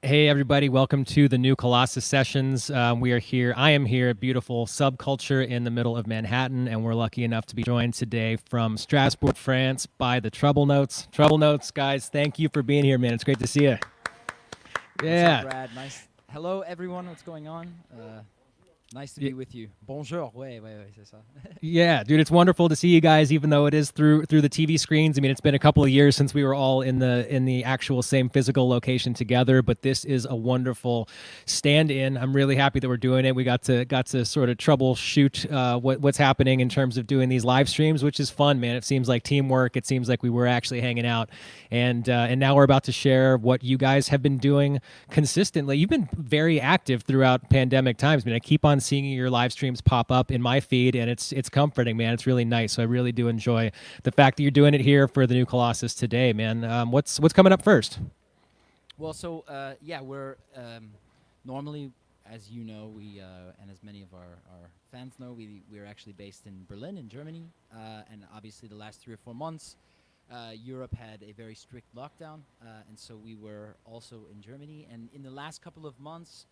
Hey, everybody. Welcome to the new Colossus sessions. We are here. I am here at beautiful Subculture in the middle of Manhattan, and we're lucky enough to be joined today from Strasbourg, France by the Trouble Notes. Trouble Notes, guys, thank you for being here, man. It's great to see you. Yeah. What's up, Brad? Nice. Hello, everyone. What's going on? Nice to be with you. Bonjour. Ouais, c'est ça. Yeah, dude, it's wonderful to see you guys, even though it is through the TV screens. I mean, it's been a couple of years since we were all in the actual same physical location together, but this is a wonderful stand-in. I'm really happy that we're doing it. We got to sort of troubleshoot what's happening in terms of doing these live streams, which is fun, man. It seems like teamwork. It seems like we were actually hanging out, and now we're about to share what you guys have been doing consistently. You've been very active throughout pandemic times. I mean, I keep on seeing your live streams pop up in my feed, and it's comforting, man. It's really nice. So I really do enjoy the fact that you're doing it here for the new Colossus today, man. What's coming up first? Well, so we're normally, as you know, we and as many of our fans know, we're actually based in Berlin, in Germany, and obviously the last 3 or 4 months, Europe had a very strict lockdown, and so we were also in Germany. And in the last couple of months,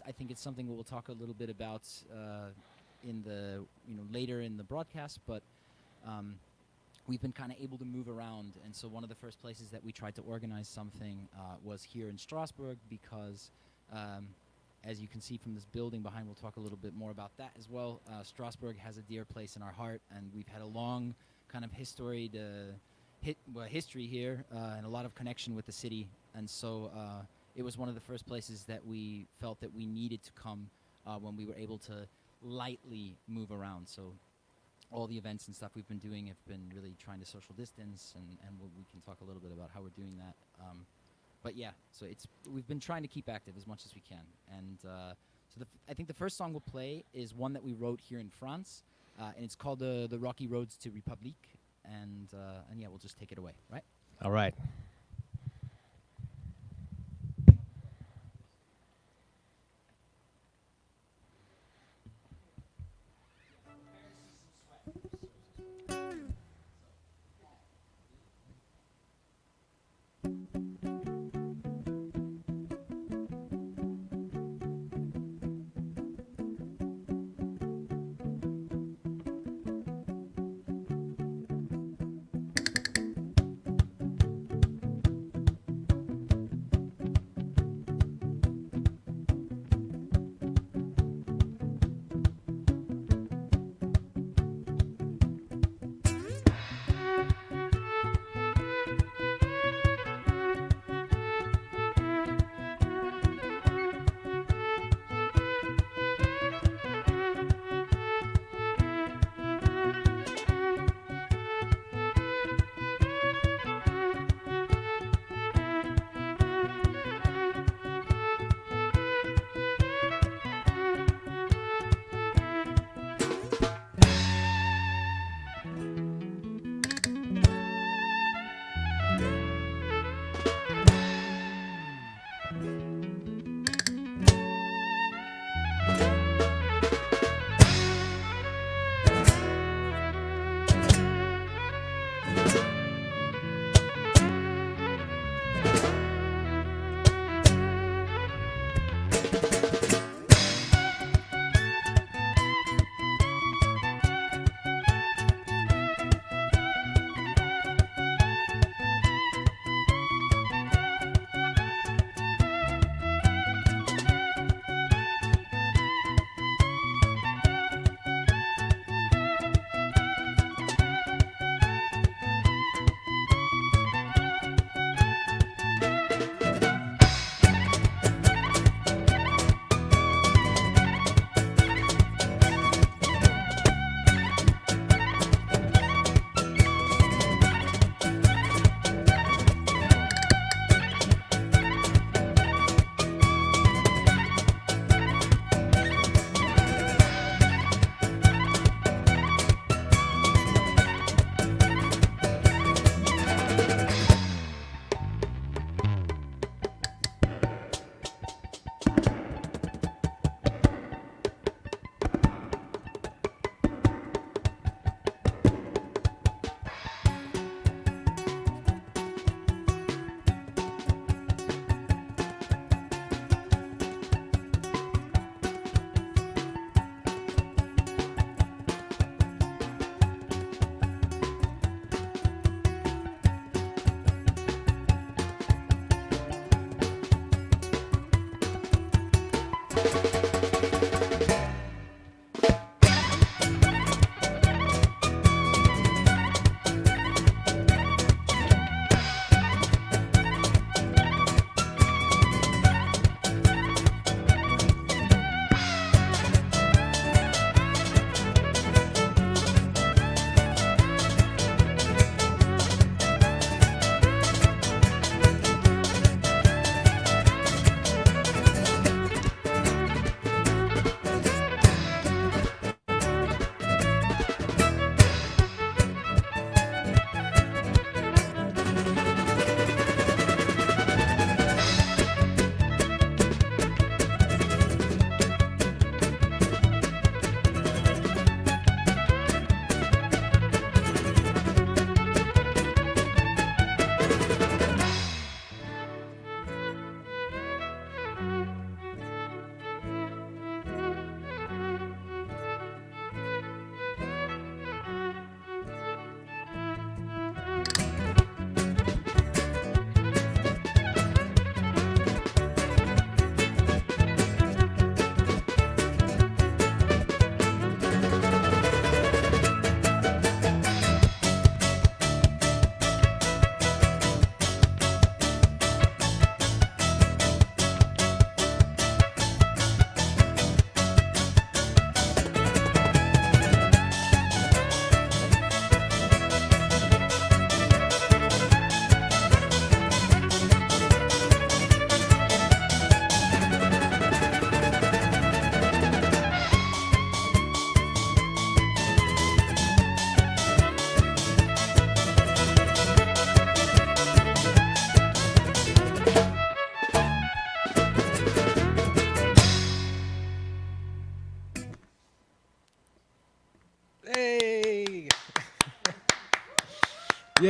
I think it's something we'll talk a little bit about in the later in the broadcast, but we've been kind of able to move around, and so one of the first places that we tried to organize something was here in Strasbourg, because as you can see from this building behind, we'll talk a little bit more about that as well. Strasbourg has a dear place in our heart, and we've had a long kind of history here and a lot of connection with the city, and so it was one of the first places that we felt that we needed to come when we were able to lightly move around. So all the events and stuff we've been doing have been really trying to social distance, and we can talk a little bit about how we're doing that. But yeah, so we've been trying to keep active as much as we can. And so I think the first song we'll play is one that we wrote here in France, and it's called the Rocky Roads to Republique. And yeah, we'll just take it away, right? All right.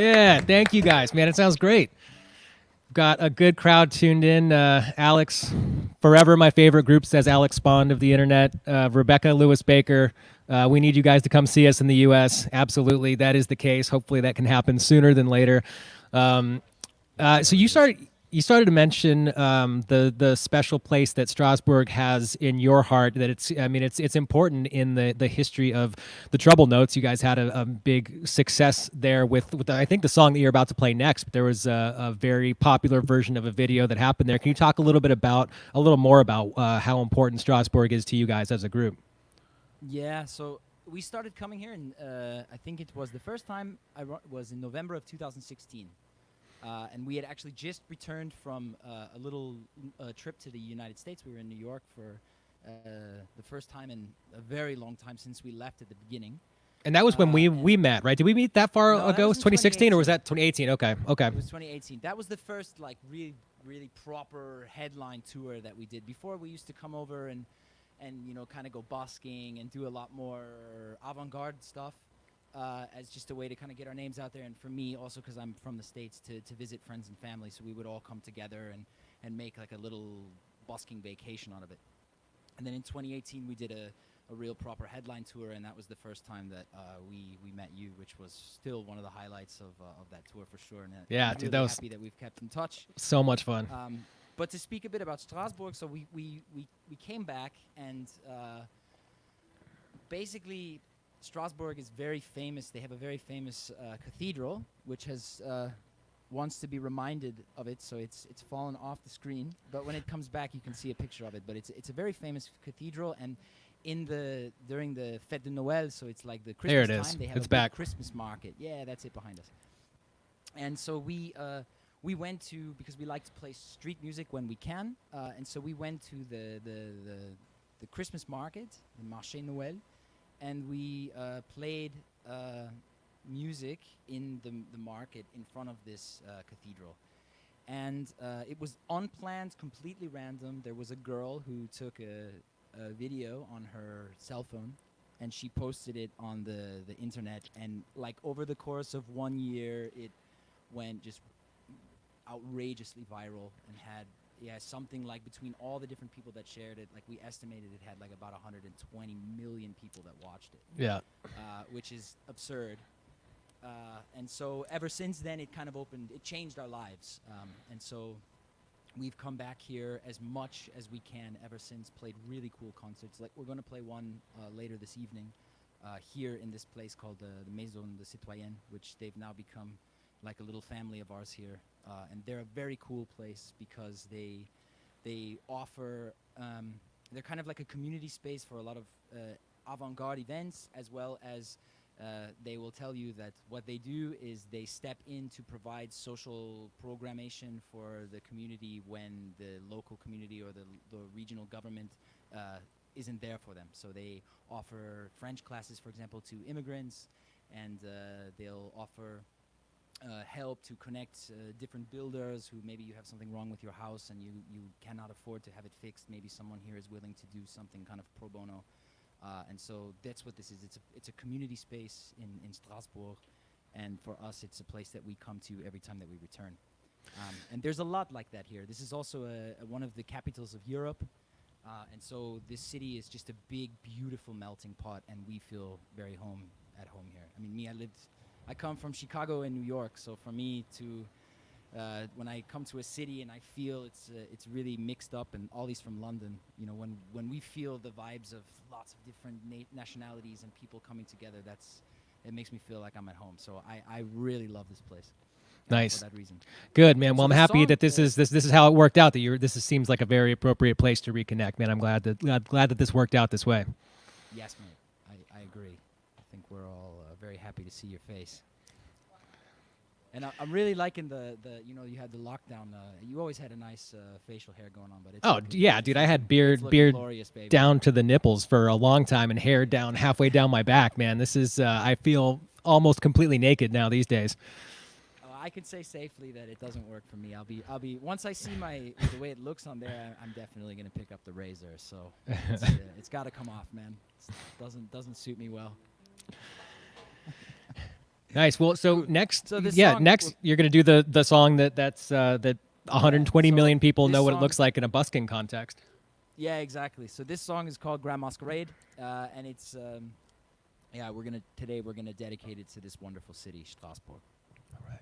Yeah, thank you guys, man. It sounds great. Got a good crowd tuned in. Alex, forever my favorite group, says Alex Spond of the internet. Rebecca Lewis Baker, we need you guys to come see us in the U.S. Absolutely, that is the case. Hopefully, that can happen sooner than later. Um, so you started to mention the special place that Strasbourg has in your heart. That it's important in the history of the Trouble Notes. You guys had a big success there with I think the song that you're about to play next. But there was a very popular version of a video that happened there. Can you talk a little more about how important Strasbourg is to you guys as a group? Yeah, so we started coming here, and I think it was the first time was in November of 2016. And we had actually just returned from a little trip to the United States. We were in New York for the first time in a very long time since we left at the beginning. And that was when we met, right? Did we meet that far No, that ago? was Was in 2016 or was 2018. that 2018? Okay, okay. It was 2018. That was the first like really proper headline tour that we did. Before we used to come over and kind of go busking and do a lot more avant-garde stuff. As just a way to kind of get our names out there, and for me also because I'm from the States to visit friends and family, so we would all come together and make like a little busking vacation out of it. And then in 2018 we did a real proper headline tour, and that was the first time that we met you, which was still one of the highlights of that tour for sure. And Yeah, I'm dude, really that was happy that we've kept in touch. so much fun. But to speak a bit about Strasbourg, so we came back, and basically Strasbourg is very famous. They have a very famous cathedral, which has wants to be reminded of it. So it's fallen off the screen. But when it comes back, you can see a picture of it. But it's a very famous cathedral, and during the Fête de Noël, so it's like the Christmas There it is. time. They have It's a big back. Christmas market. Yeah, that's it behind us. And so we went to, because we like to play street music when we can, and so we went to the Christmas market, the Marché Noël. And we played music in the market in front of this cathedral. And it was unplanned, completely random. There was a girl who took a video on her cell phone, and she posted it on the internet. And like over the course of 1 year, it went just outrageously viral and had something like between all the different people that shared it, like we estimated it had like about 120 million people that watched it. Yeah. Which is absurd. And so ever since then, it kind of it changed our lives. And so we've come back here as much as we can ever since, played really cool concerts. Like we're going to play one later this evening here in this place called the Maison de Citoyenne, which they've now become like a little family of ours here. And they're a very cool place because they offer, they're kind of like a community space for a lot of avant-garde events, as well as they will tell you that what they do is they step in to provide social programmation for the community when the local community or the regional government isn't there for them. So they offer French classes, for example, to immigrants, and they'll offer help to connect different builders who maybe you have something wrong with your house and you cannot afford to have it fixed. Maybe someone here is willing to do something kind of pro bono. And so that's what this is. It's a community space in Strasbourg, and for us it's a place that we come to every time that we return. And there's a lot like that here. This is also one of the capitals of Europe, and so this city is just a big, beautiful melting pot, and we feel very at home here. I mean, I come from Chicago and New York, so for me to when I come to a city and I feel it's really mixed up, and all these from London, when we feel the vibes of lots of different nationalities and people coming together, it makes me feel like I'm at home. So I really love this place. Nice. For that reason. Good, man. Well, So I'm the happy song, that this is how it worked out. This seems like a very appropriate place to reconnect, man. I'm glad that this worked out this way. Yes, mate. I agree. I think we're all very happy to see your face. And I'm really liking the you had the lockdown. You always had a nice facial hair going on, but yeah, dude. I had it's beard looking glorious, baby. down to the nipples for a long time and hair down halfway down my back, man. This is I feel almost completely naked now these days. I can say safely that it doesn't work for me. I'll be once I see the way it looks on there, I'm definitely gonna pick up the razor. So it's got to come off, man. It doesn't suit me well. Nice. Well, so Cool. next, So this yeah, song next you're gonna do the song that 120 so million people this know what it song- looks like in a busking context. Yeah, exactly. So this song is called Grand Masquerade, and it's today we're gonna dedicate it to this wonderful city, Strasbourg. All right.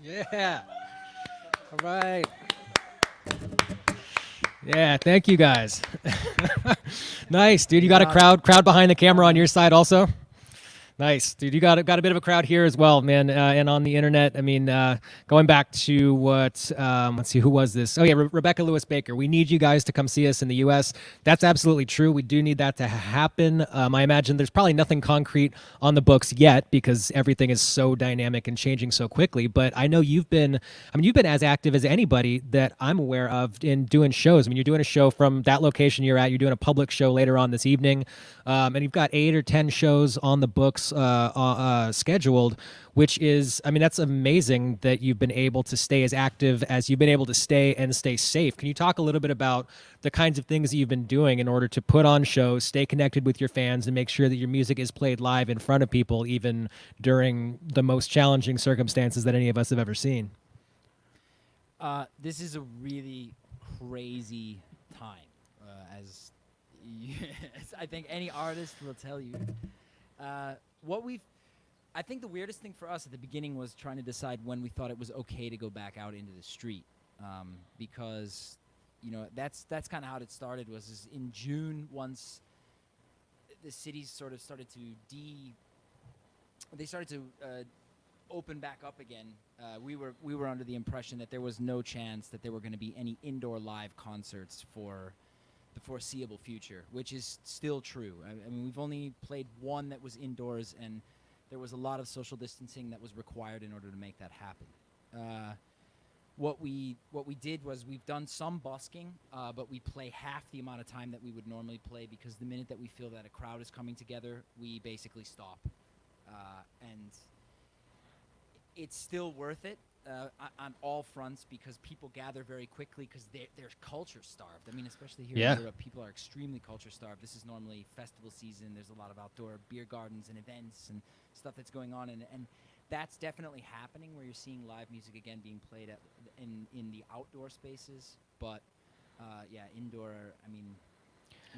Yeah. All right. Yeah, thank you guys. Nice, dude. You got a crowd behind the camera on your side also? Nice, dude. You got a bit of a crowd here as well, man, and on the internet. I mean, going back to what? Let's see, who was this? Oh yeah, Rebecca Lewis Baker. We need you guys to come see us in the U.S. That's absolutely true. We do need that to happen. I imagine there's probably nothing concrete on the books yet because everything is so dynamic and changing so quickly. But I know you've been. I mean, you've been as active as anybody that I'm aware of in doing shows. I mean, you're doing a show from that location you're at. You're doing a public show later on this evening, and you've got 8 or 10 shows on the books scheduled, which is, I mean, that's amazing that you've been able to stay as active as you've been able to stay and stay safe. Can you talk a little bit about the kinds of things that you've been doing in order to put on shows, stay connected with your fans, and make sure that your music is played live in front of people, even during the most challenging circumstances that any of us have ever seen? This is a really crazy time, as, as I think any artist will tell you. What we've, I think the weirdest thing for us at the beginning was trying to decide when we thought it was okay to go back out into the street, because, you know, that's kind of how it started. Was in June, once the cities sort of started to open back up again. We were under the impression that there was no chance that there were going to be any indoor live concerts for the foreseeable future, which is still true. I mean, we've only played one that was indoors, and there was a lot of social distancing that was required in order to make that happen. What we did was we've done some busking, but we play half the amount of time that we would normally play, because the minute that we feel that a crowd is coming together, we basically stop. And it's still worth it on all fronts, because people gather very quickly because they're culture starved. I mean, especially here in Europe, people are extremely culture starved. This is normally festival season. There's a lot of outdoor beer gardens and events and stuff that's going on, and that's definitely happening, where you're seeing live music again being played in the outdoor spaces. But yeah, indoor, I mean,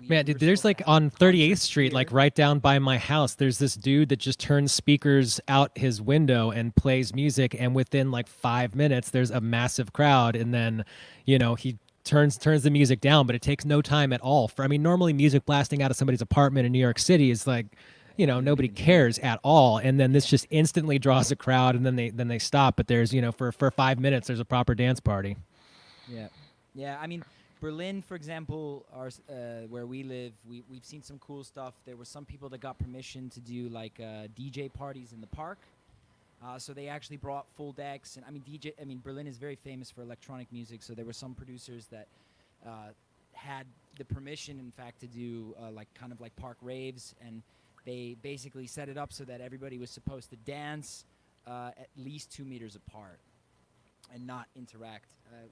man, dude, there's like on 38th Street, like right down by my house, there's this dude that just turns speakers out his window and plays music, and within like 5 minutes there's a massive crowd, and then, you know, he turns the music down, but it takes no time at all. I mean, normally music blasting out of somebody's apartment in New York City is like, you know, nobody cares at all, and then this just instantly draws a crowd, and then they stop. But there's, you know, for 5 minutes there's a proper dance party. Yeah. I mean, Berlin, for example, where we live, we've seen some cool stuff. There were some people that got permission to do like DJ parties in the park. So they actually brought full decks, and I mean, Berlin is very famous for electronic music. So there were some producers that had the permission, in fact, to do like kind of like park raves, and they basically set it up so that everybody was supposed to dance at least 2 meters apart and not interact.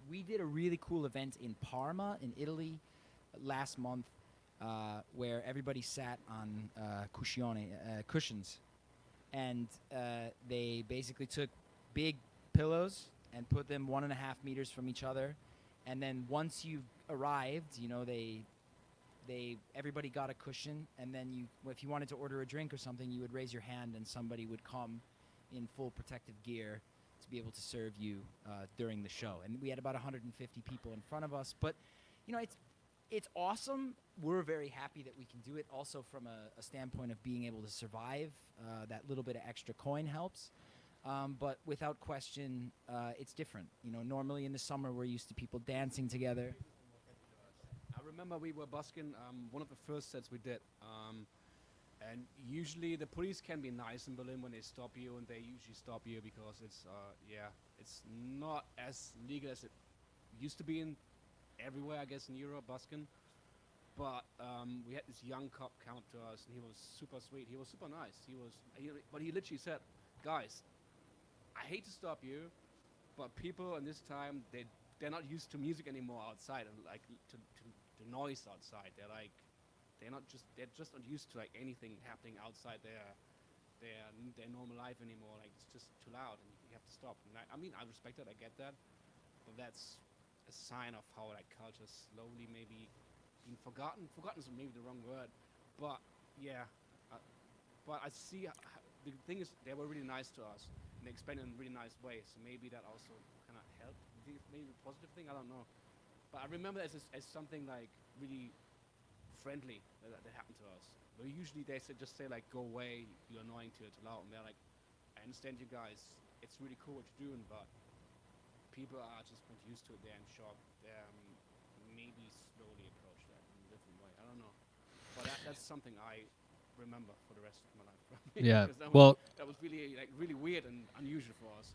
We did a really cool event in Parma, in Italy, last month, where everybody sat on cushions, and they basically took big pillows and put them 1.5 meters from each other, and then once you arrived, you know, everybody got a cushion, and then if you wanted to order a drink or something, you would raise your hand, and somebody would come in full protective gear to be able to serve you during the show. And we had about 150 people in front of us. But, you know, it's awesome. We're very happy that we can do it. Also, from a standpoint of being able to survive, that little bit of extra coin helps. But without question, it's different. You know, normally in the summer, we're used to people dancing together. I remember we were busking one of the first sets we did. And usually the police can be nice in Berlin when they stop you, and they usually stop you because it's not as legal as it used to be in everywhere, I guess, in Europe, busking. But we had this young cop come up to us, and he was super sweet. He was super nice. But he literally said, "Guys, I hate to stop you, but people in this time, they're not used to music anymore outside, and like to noise outside. They're just not used to like anything happening outside their normal life anymore. Like, it's just too loud, and you have to stop." And I mean, I respect that, I get that, but that's a sign of how like culture slowly maybe being forgotten. Forgotten is maybe the wrong word, but yeah. But I see the thing is, they were really nice to us, and they explain it in a really nice way. So maybe that also kind of helped. Maybe a positive thing. I don't know. But I remember it as something like really friendly that happened to us. But usually they just say like, "Go away, you're annoying to loud," and they're like, "I understand you guys. It's really cool what you're doing, but people are just not used to it. They're in shock. They're maybe slowly approach that in a different way. I don't know. But that's something I remember for the rest of my life. Yeah. Because Well, that was really really weird and unusual for us.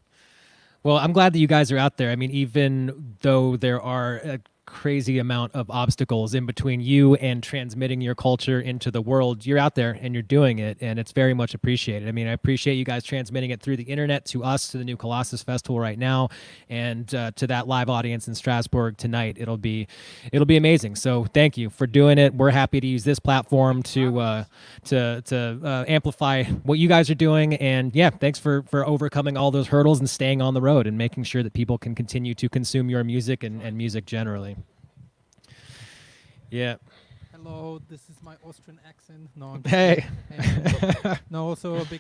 Well, I'm glad that you guys are out there. I mean, even though there are a crazy amount of obstacles in between you and transmitting your culture into the world, you're out there and you're doing it, and it's very much appreciated. I mean, I appreciate you guys transmitting it through the internet to us, to the new Colossus Festival right now, and to that live audience in Strasbourg tonight. It'll be amazing. So thank you for doing it. We're happy to use this platform to amplify what you guys are doing, and yeah, thanks for overcoming all those hurdles and staying on the road and making sure that people can continue to consume your music and music generally. Yeah. Hello, this is my Austrian accent. No, I'm Hey. no, also a big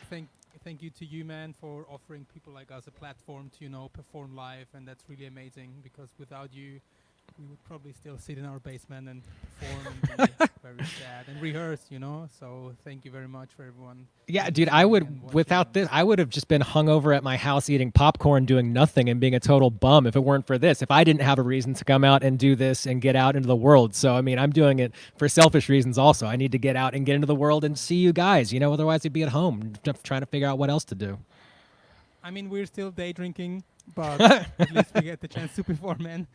thank you to you, man, for offering people like us a platform to, perform live, and that's really amazing, because without you, we would probably still sit in our basement and perform and be very sad and rehearse, So thank you very much for everyone. Yeah, dude, I would, without this, I would have just been hung over at my house eating popcorn, doing nothing and being a total bum if it weren't for this, if I didn't have a reason to come out and do this and get out into the world. So, I mean, I'm doing it for selfish reasons also. I need to get out and get into the world and see you guys, otherwise I'd be at home trying to figure out what else to do. I mean, we're still day drinking, but at least we get the chance to perform, man.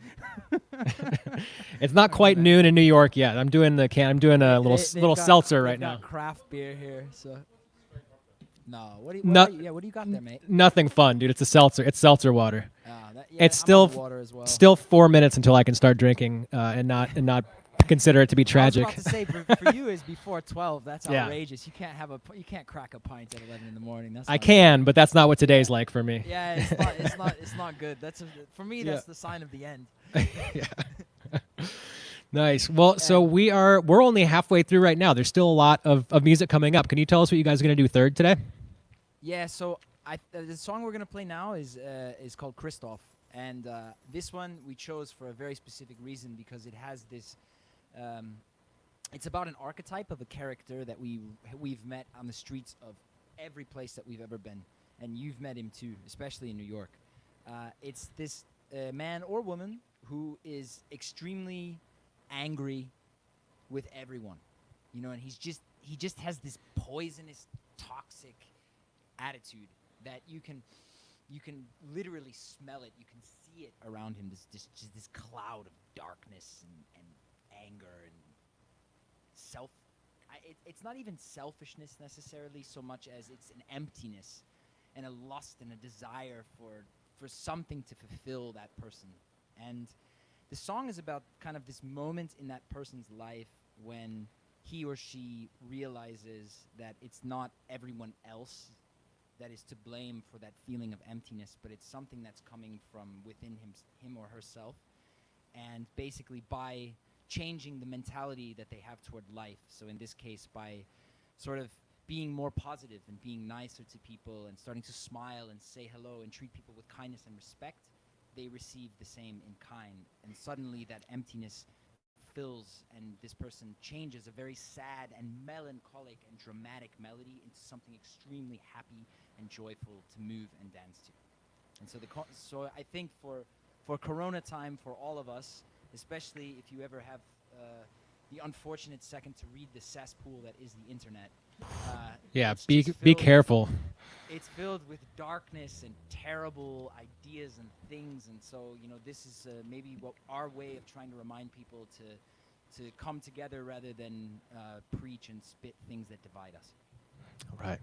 It's not quite noon in New York yet. I'm doing a little seltzer right now. Craft beer here, so. No, what do you got there, mate? Nothing fun, dude. It's a seltzer. It's seltzer water. It's I'm on water as well. still 4 minutes until I can start drinking and not consider it to be tragic. I was about to say for you is before 12. That's Yeah. outrageous. You can't crack a pint at 11 in the morning. That's I not can, good. but that's not what today's like for me. Yeah, it's not good. For me. That's the sign of the end. Yeah. Nice. Well, so we're only halfway through right now. There's still a lot of music coming up. Can you tell us what you guys are going to do third today? Yeah. So the song we're gonna play now is called Christoph, and this one we chose for a very specific reason, because it has this. It's about an archetype of a character that we've met on the streets of every place that we've ever been, and you've met him too, especially in New York. It's this man or woman who is extremely angry with everyone, and he just has this poisonous, toxic attitude that you can literally smell it. You can see it around him. This cloud of darkness and anger and it's not even selfishness necessarily so much as it's an emptiness and a lust and a desire for something to fulfill that person. And the song is about kind of this moment in that person's life when he or she realizes that it's not everyone else that is to blame for that feeling of emptiness, but it's something that's coming from within him or herself. And basically by changing the mentality that they have toward life, so in this case by sort of being more positive and being nicer to people and starting to smile and say hello and treat people with kindness and respect, they receive the same in kind. And suddenly that emptiness fills, and this person changes a very sad and melancholic and dramatic melody into something extremely happy and joyful to move and dance to. And so I think for Corona time, for all of us, especially if you ever have the unfortunate second to read the cesspool that is the internet. Yeah, be careful. It's filled with darkness and terrible ideas and things, and so this is maybe our way of trying to remind people to come together rather than preach and spit things that divide us. All right.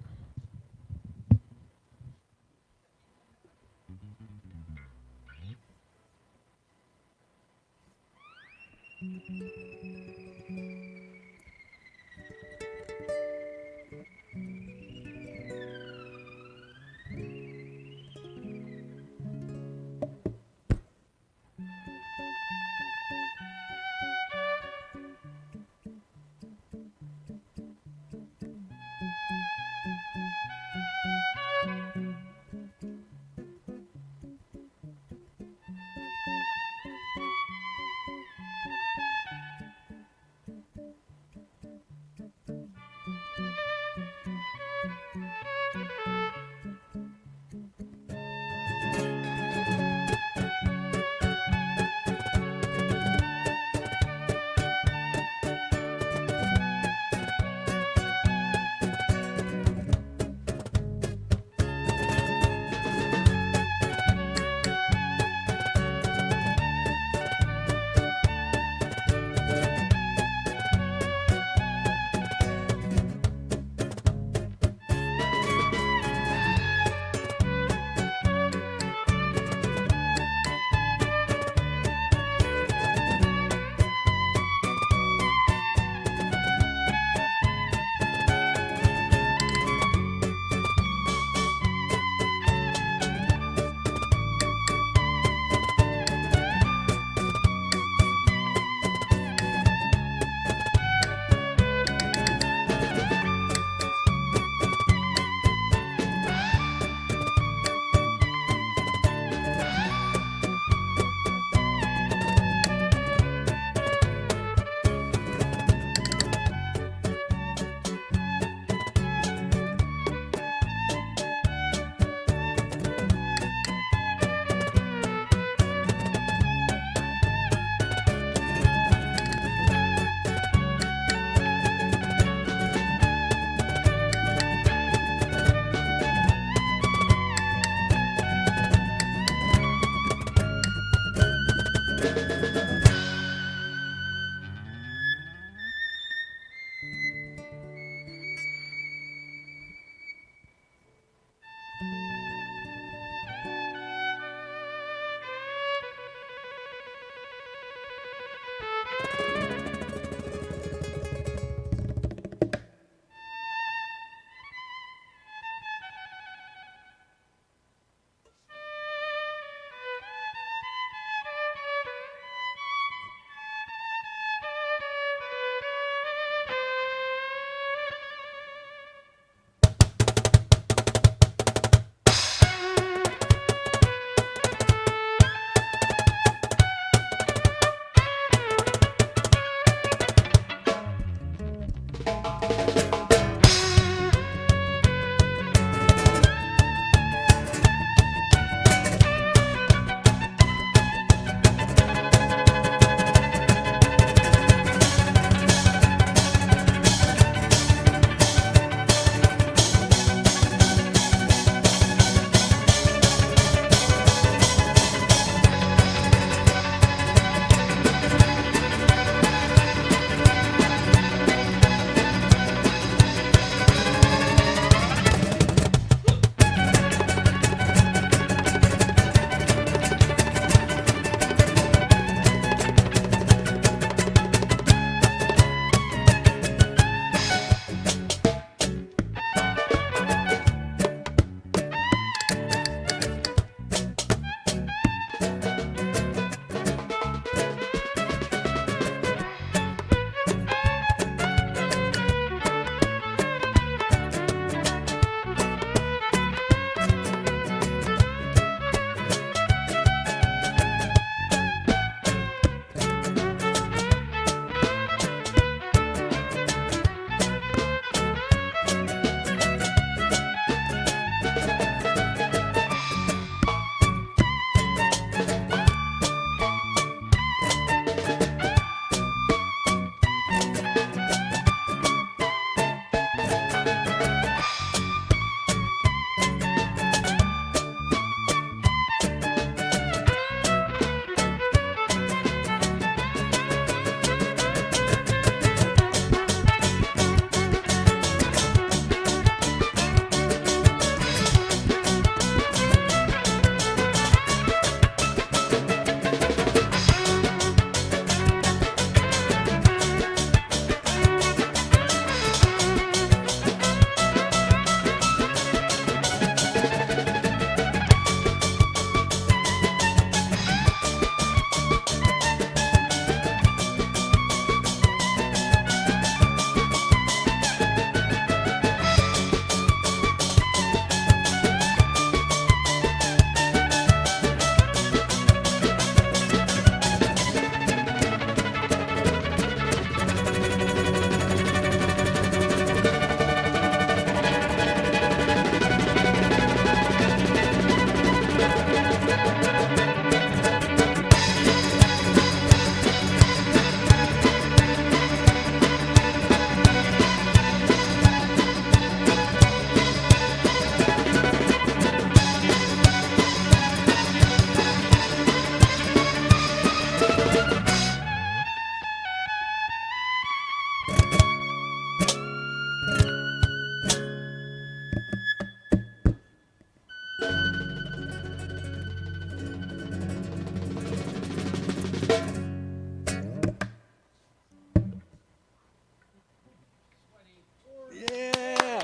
Yeah.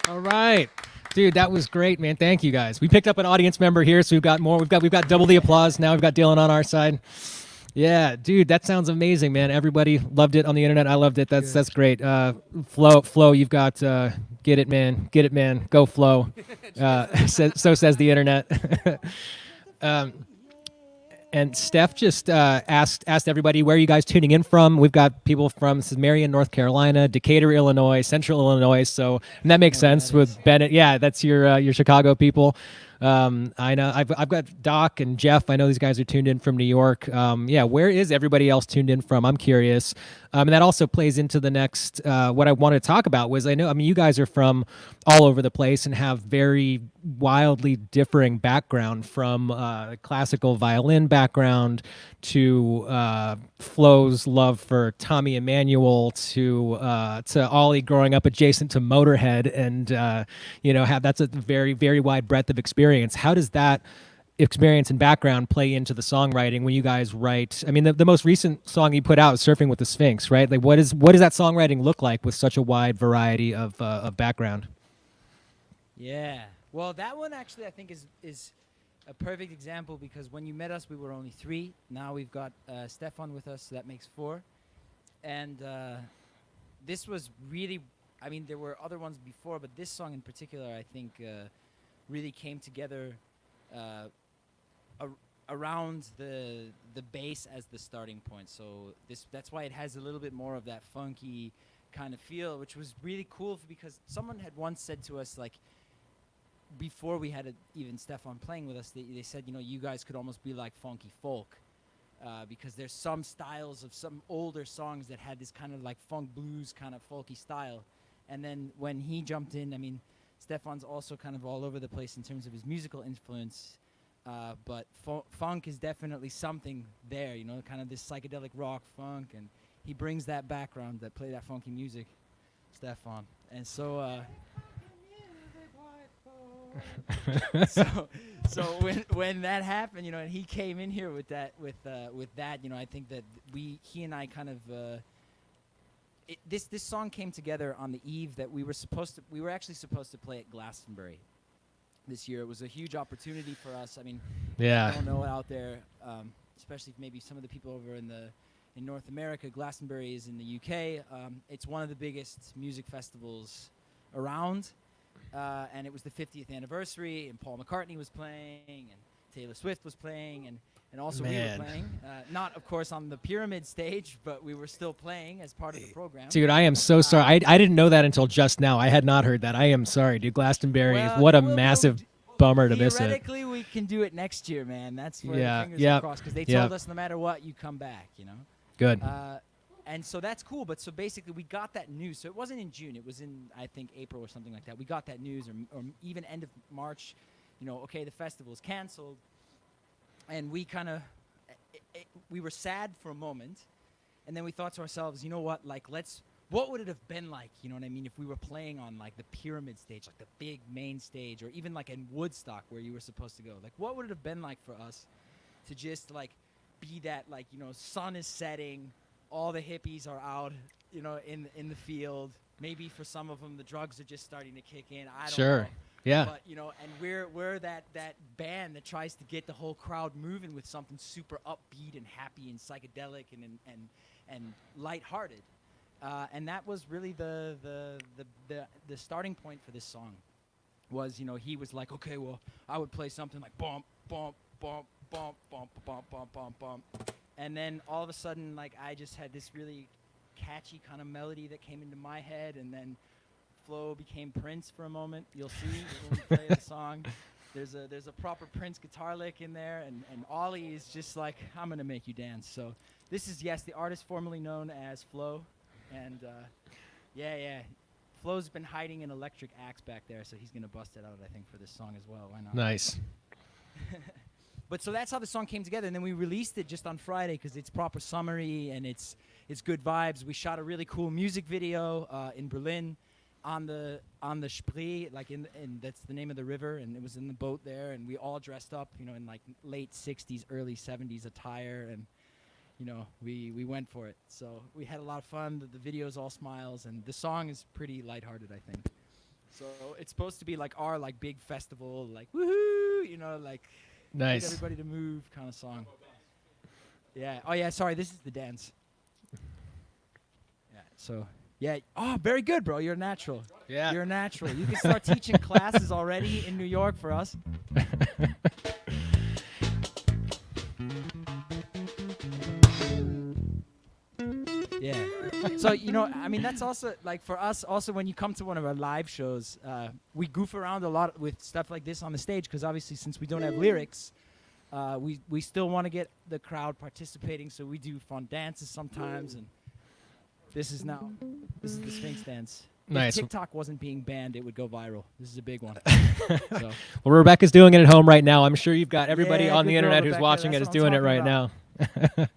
All right. Dude, that was great, man. Thank you guys. We picked up an audience member here, so we've got more. We've got double the applause now. We've got Dylan on our side. Yeah, dude, that sounds amazing, man. Everybody loved it on the internet. I loved it. That's great. Flo, you've got get it, man. Get it, man. Go Flo. So says the internet. And Steph just asked everybody, where are you guys tuning in from? We've got people from, this is Marion, North Carolina, Decatur, Illinois, Central Illinois. So and that makes sense with Bennett. Yeah, that's your Chicago people. I know I've got Doc and Jeff. I know these guys are tuned in from New York. Yeah, where is everybody else tuned in from? I'm curious. And that also plays into the next, what I wanted to talk about was you guys are from all over the place and have very wildly differing background from classical violin background to Flo's love for Tommy Emmanuel to Ollie growing up adjacent to Motorhead and that's a very, very wide breadth of experience. How does that experience and background play into the songwriting when you guys write? I mean, the most recent song you put out is Surfing with the Sphinx, right? Like what does that songwriting look like with such a wide variety of background? Yeah. Well, that one actually I think is a perfect example because when you met us, we were only 3. Now we've got Stefan with us, so that makes 4. And this was really, I mean, there were other ones before, but this song in particular, I think, really came together around the bass as the starting point. So that's why it has a little bit more of that funky kind of feel, which was really cool because someone had once said to us, like, before we had even Stefan playing with us, they said, you guys could almost be like funky folk because there's some styles of some older songs that had this kind of like funk blues kind of folky style. And then when he jumped in, I mean, Stefan's also kind of all over the place in terms of his musical influence, but funk is definitely something there, kind of this psychedelic rock funk, and he brings that background that play that funky music, Stefan. And so so when that happened, and he came in here with that, I think that he and I kind of this song came together on the eve that we were actually supposed to play at Glastonbury this year. It was a huge opportunity for us. I mean, yeah, I don't know out there, especially maybe some of the people over in North America. Glastonbury is in the UK. It's one of the biggest music festivals around. And it was the 50th anniversary, and Paul McCartney was playing, and Taylor Swift was playing, and also we were playing. Not, of course, on the Pyramid stage, but we were still playing as part of the program. Dude, I am so sorry. I didn't know that until just now. I had not heard that. I am sorry, dude. Glastonbury, what a massive bummer to miss it. Theoretically, we can do it next year, man. That's where the fingers are crossed, because they told us no matter what, you come back, Good. And so that's cool, but so basically we got that news. So it wasn't in June. It was in, I think, April or something like that. We got that news, or even end of March, okay, the festival is canceled. And we kind of, we were sad for a moment. And then we thought to ourselves, you know what, like, what would it have been like, you know what I mean, if we were playing on, like, the Pyramid stage, like the big main stage, or even, like, in Woodstock where you were supposed to go? Like, what would it have been like for us to just, like, be that, like, sun is setting, all the hippies are out, in the field. Maybe for some of them, the drugs are just starting to kick in. I don't know. Yeah. But and we're that band that tries to get the whole crowd moving with something super upbeat and happy and psychedelic and lighthearted. And that was really the starting point for this song. Was he was like, okay, well, I would play something like bump bump bump bump bump bump bump bump bump. And then all of a sudden, like, I just had this really catchy kind of melody that came into my head, and then Flo became Prince for a moment. You'll see when we play the song. There's a proper Prince guitar lick in there, and Ollie is just like, I'm gonna make you dance. So this is, yes, the artist formerly known as Flo, and yeah. Flo's been hiding an electric axe back there, so he's gonna bust it out, I think, for this song as well. Why not? Nice. But so that's how the song came together, and then we released it just on Friday because it's proper summery and it's good vibes. We shot a really cool music video in Berlin, on the Spree, like in that's the name of the river, and it was in the boat there, and we all dressed up, you know, in like late '60s, early '70s attire, and you know, we went for it. So we had a lot of fun. The video's all smiles, and the song is pretty lighthearted, I think. So it's supposed to be like our like big festival, like woohoo, you know, like Nice. get everybody to move kind of song. Yeah. Oh yeah. Sorry, this is the dance. Yeah. So yeah. Oh, very good, bro. You're a natural. Yeah. You're a natural. You can start teaching classes already in New York for us. Yeah. So, you know, I mean, that's also, like, for us, also, when you come to one of our live shows, we goof around a lot with stuff like this on the stage, because obviously, since we don't have lyrics, we still want to get the crowd participating, so we do fun dances sometimes, and this is the Sphinx dance. Nice. If TikTok wasn't being banned, it would go viral. This is a big one. So. Well, Rebecca's doing it at home right now. I'm sure you've got everybody Yeah, on good the girl, internet who's Rebecca. watching it That's is what I'm doing it right talking now.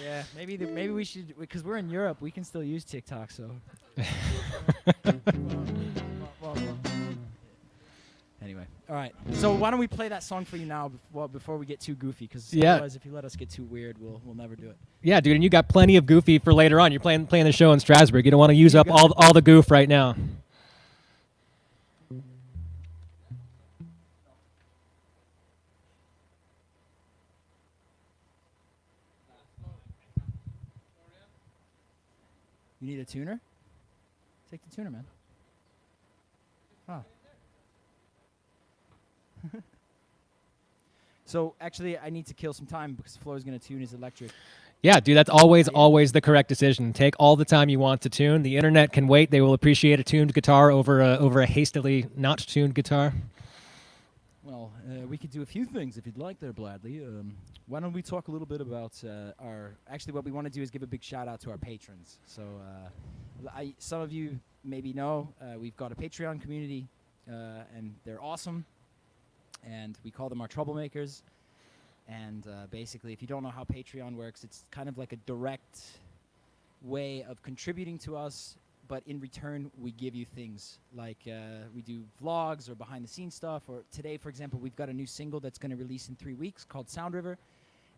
Yeah, maybe we should, because we're in Europe, we can still use TikTok, so. Anyway, all right. So why don't we play that song for you now before we get too goofy? Because otherwise, if you let us get too weird, we'll never do it. Yeah, dude, and you got plenty of goofy for later on. You're playing the show in Strasbourg. You don't want to use up all the goof right now. You need a tuner? Take the tuner, man. Huh. So actually, I need to kill some time because Flo's gonna tune his electric. Yeah, dude, that's always the correct decision. Take all the time you want to tune. The internet can wait. They will appreciate a tuned guitar over a hastily not tuned guitar. Well, we could do a few things if you'd like there, Bladley. Why don't we talk a little bit about actually, what we want to do is give a big shout out to our patrons. So some of you maybe know we've got a Patreon community, and they're awesome. And we call them our troublemakers. And basically, if you don't know how Patreon works, it's kind of like a direct way of contributing to us, but in return, we give you things like we do vlogs or behind-the-scenes stuff. Or today, for example, we've got a new single that's going to release in 3 weeks called Sound River,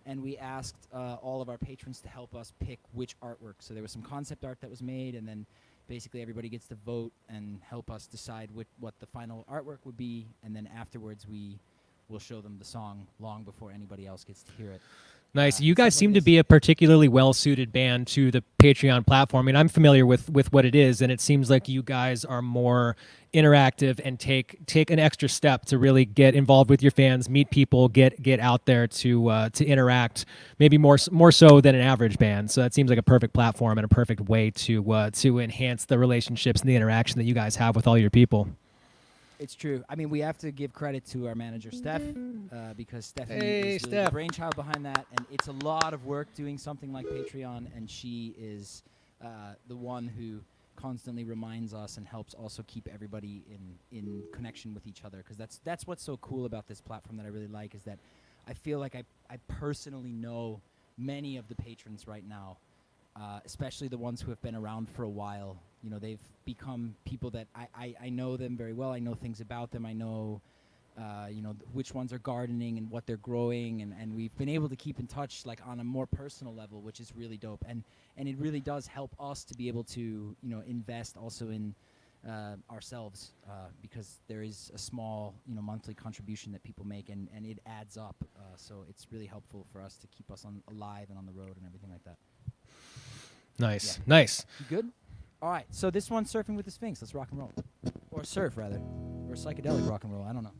and we asked all of our patrons to help us pick which artwork. So there was some concept art that was made, and then basically everybody gets to vote and help us decide what the final artwork would be, and then afterwards we'll show them the song long before anybody else gets to hear it. Nice. You guys stuff like seem to this. be a particularly well-suited band to the Patreon platform. I mean, I'm familiar with what it is, and it seems like you guys are more interactive and take an extra step to really get involved with your fans, meet people, get out there to interact, maybe more so than an average band. So that seems like a perfect platform and a perfect way to enhance the relationships and the interaction that you guys have with all your people. It's true. I mean, we have to give credit to our manager, Steph, because Stephanie Hey, is really Steph. the brainchild behind that, and it's a lot of work doing something like Patreon, and she is the one who constantly reminds us and helps also keep everybody in connection with each other, because that's what's so cool about this platform that I really like, is that I feel like I personally know many of the patrons right now, especially the ones who have been around for a while. You know, they've become people that I know them very well. I know things about them. I know, which ones are gardening and what they're growing. And we've been able to keep in touch, like, on a more personal level, which is really dope. And it really does help us to be able to, invest also in ourselves, because there is a small, monthly contribution that people make, and it adds up. So it's really helpful for us to keep us alive and on the road and everything like that. Nice. Yeah. Nice. You good? All right, so this one's Surfing with the Sphinx. Let's rock and roll. Or surf, rather. Or psychedelic rock and roll. I don't know.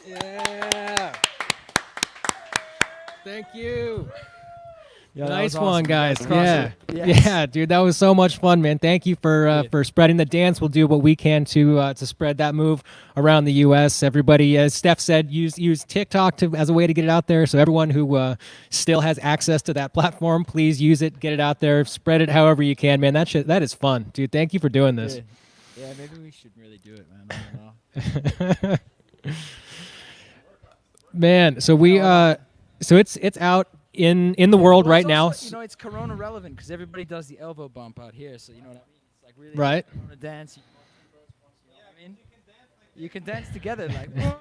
Yeah. Thank you. Yeah, that Nice was one, awesome. guys. That's Yeah. awesome. Yes. Yeah, dude, that was so much fun, man. Thank you for spreading the dance. We'll do what we can to spread that move around the U.S. Everybody, as Steph said, use TikTok as a way to get it out there. So everyone who still has access to that platform, please use it, get it out there, spread it however you can, man. That is fun, dude. Thank you for doing this. Good. Yeah, maybe we should really do it, man. I don't know. Man, so we so it's out in the world Well, right it's now. also, it's Corona relevant because everybody does the elbow bump out here. So you know what I mean? It's like really Right. Corona dance. You know what I mean? You can dance together like. Yeah,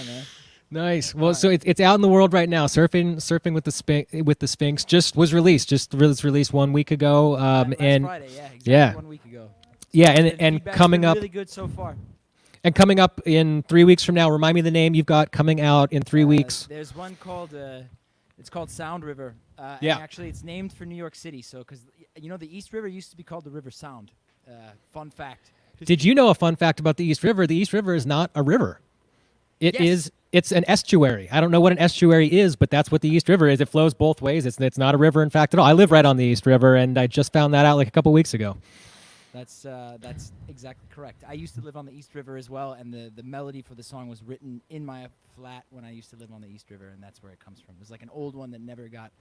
man. Nice. Well, so it's out in the world right now. Surfing with the Sphinx just was released. Just was released 1 week ago. Last And Friday, yeah, exactly yeah. 1 week ago. yeah, The and feedback's coming been up really good so far. and coming up in 3 weeks from now. Remind me the name you've got coming out in 3 weeks. There's one called it's called Sound River. Yeah. And actually, it's named for New York City. So, because you know, the East River used to be called the River Sound. Fun fact. Did you know a fun fact about the East River? The East River is not a river. It Yes. it's an estuary. I don't know what an estuary is, but that's what the East River is. It flows both ways. It's not a river, in fact, at all. I live right on the East River, and I just found that out like a couple weeks ago. That's exactly correct. I used to live on the East River as well, and the melody for the song was written in my flat when I used to live on the East River, and that's where it comes from. It was like an old one that never got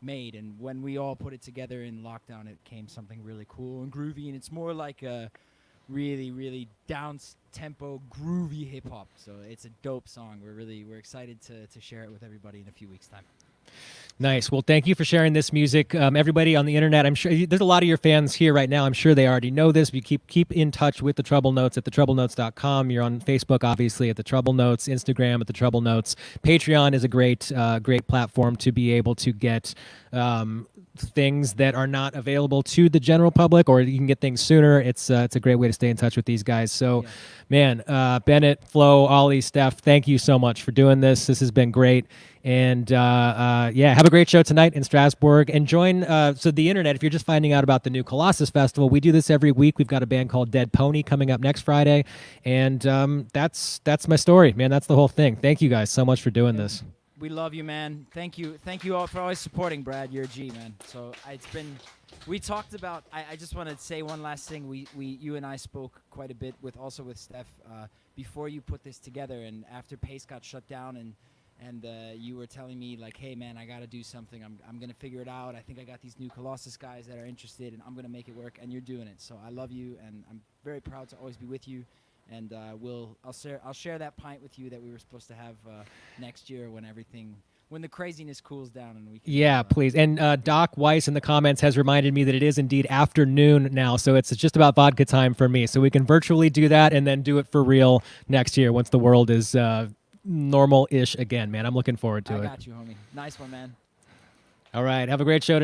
made, and when we all put it together in lockdown, it came something really cool and groovy, and it's more like a really, really down-tempo, groovy hip-hop. So it's a dope song. We're excited to share it with everybody in a few weeks' time. Nice. Well, thank you for sharing this music. Everybody on the internet, I'm sure there's a lot of your fans here right now. I'm sure they already know this. But you keep in touch with the Trouble Notes at thetroublenotes.com. You're on Facebook, obviously, at the Trouble Notes, Instagram at the Trouble Notes. Patreon is a great platform to be able to get things that are not available to the general public, or you can get things sooner. It's a great way to stay in touch with these guys. So, Yeah. man, Bennett, Flo, Ollie, Steph, thank you so much for doing this. This has been great. And yeah, have a great show tonight in Strasbourg. And join so the internet, if you're just finding out about the new Colossus Festival, we do this every week. We've got a band called Dead Pony coming up next Friday. And that's my story, man. That's the whole thing. Thank you guys so much for doing this. We love you, man. Thank you all for always supporting, Brad. You're a G, man. So it's been. We talked about. I just want to say one last thing. You and I spoke quite a bit with Steph before you put this together, and after Pace got shut down, and you were telling me like, hey man, I got to do something. I'm gonna figure it out. I think I got these new Colossus guys that are interested, and I'm gonna make it work. And you're doing it. So I love you, and I'm very proud to always be with you. And I'll share that pint with you that we were supposed to have next year when the craziness cools down and we can. Yeah, please. And Doc Weiss in the comments has reminded me that it is indeed afternoon now, so it's just about vodka time for me. So we can virtually do that and then do it for real next year once the world is normal-ish again. Man, I'm looking forward to it. I got you, homie. Nice one, man. All right, have a great show tonight.